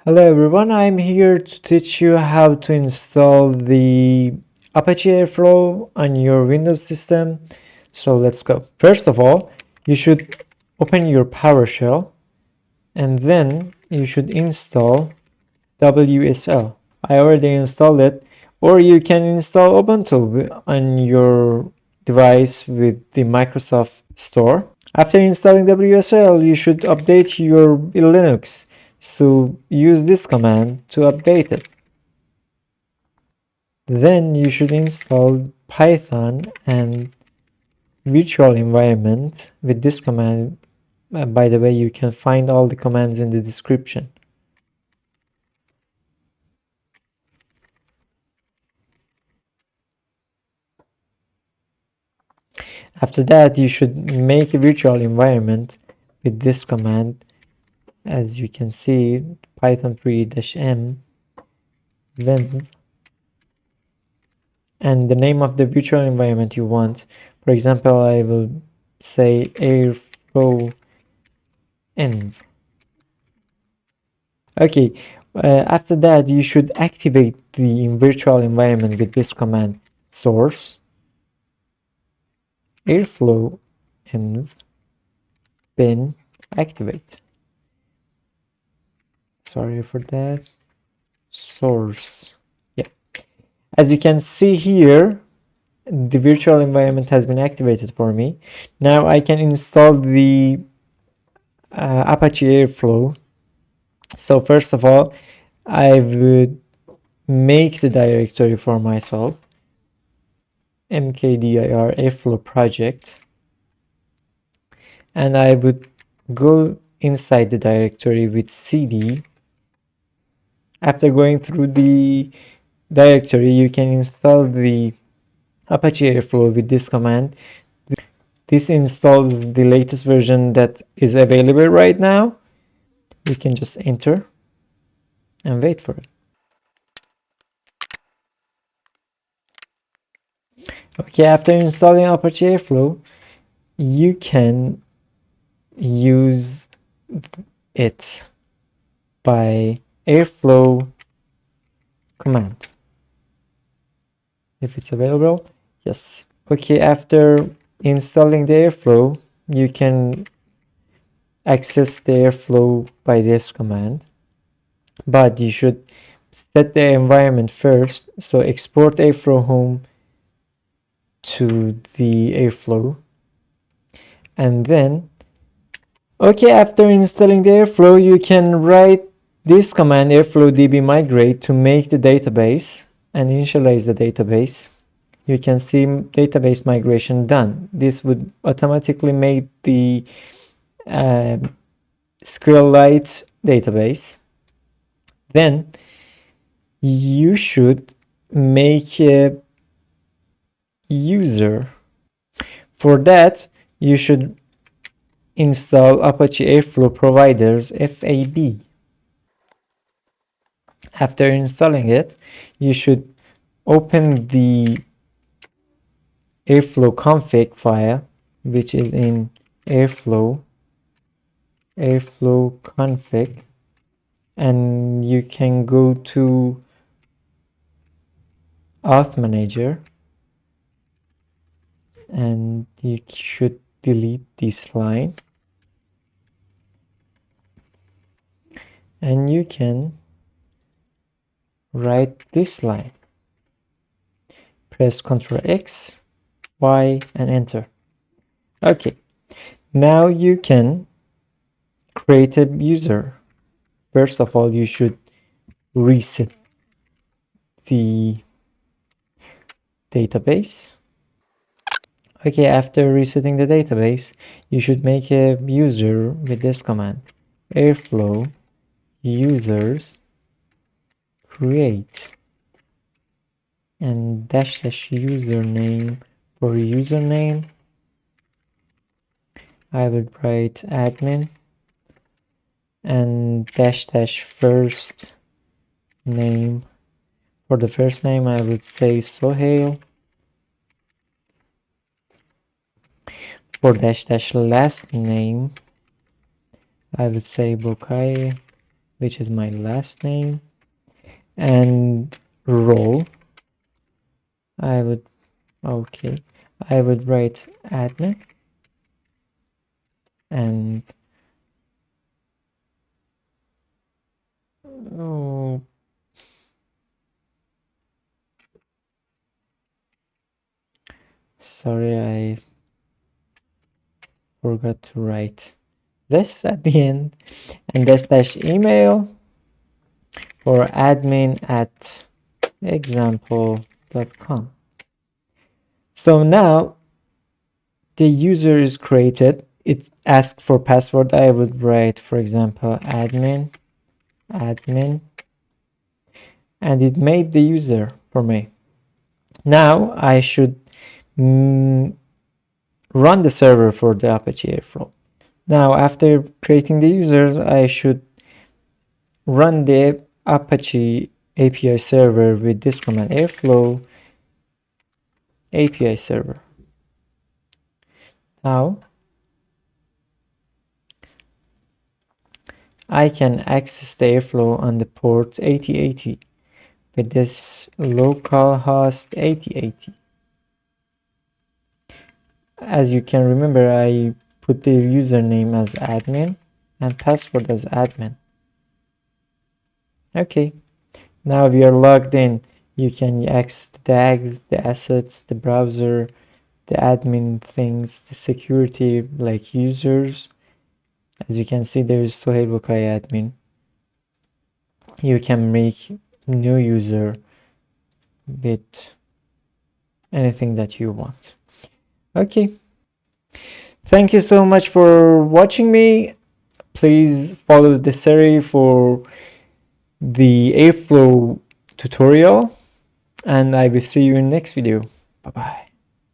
Hello everyone, I'm here to teach you how to install the Apache Airflow on your Windows system. So let's go. First of all, you should open your PowerShell and then you should install WSL. I already installed it, or you can install Ubuntu on your device with the Microsoft Store. After installing WSL, you should update your Linux. So use this command to update it. Then you should install Python and virtual environment with this command. By the way, you can find all the commands in the description. After that, you should make a virtual environment with this command. As you can see, python 3-m venv and the name of the virtual environment you want. For example, I will say airflow-env. Okay, after that you should activate the virtual environment with this command source airflow-env bin activate. Sorry for that. Source. Yeah. As you can see here, the virtual environment has been activated for me. Now I can install the Apache Airflow. So first of all, I would make the directory for myself, mkdir airflow project, and I would go inside the directory with cd. After going through the directory, you can install the Apache Airflow with this command. This installs the latest version that is available right now. You can just enter and wait for it. Okay, after installing Apache Airflow, you can use it by airflow command if it's available. Yes. Okay, after installing the airflow, you can access the airflow by this command, but you should set the environment first. So export airflow home to the airflow, and then okay, after installing the airflow, you can write this command airflow db migrate to make the database and initialize the database. You can see database migration done. This would automatically make the SQLite database. Then you should make a user. For that, you should install Apache Airflow-providers-fab. After installing it, you should open the airflow config file, which is in airflow config, and you can go to auth manager and you should delete this line, and you can write this line. Press Ctrl X, Y, and enter. Okay, now you can create a user. First of all, you should reset the database. Okay, after resetting the database, you should make a user with this command airflow users create and dash username. For username, I would write admin and dash first name. For the first name, I would say Sohail. For dash last name, I would say Bokai. which is my last name, and role. I would write admin, and oh, sorry, I forgot to write this at the end, and dash email for admin@example.com. So now the user is created. It asks for password. I would write, for example, admin, and it made the user for me. Now I should run the server for the Apache Airflow. Now, after creating the users, I should run the Apache API server with this command, airflow API server. Now, I can access the airflow on the port 8080 with this localhost 8080. As you can remember, I put the username as admin and password as admin. Okay, now we are logged in. You can access the tags, the assets, the browser, the admin things, the security like users. As you can see, there is Sohail Bukai admin. You can make new user with anything that you want. Okay. Thank you so much for watching me. Please follow the series for the airflow tutorial, and I will see you in next video. Bye bye.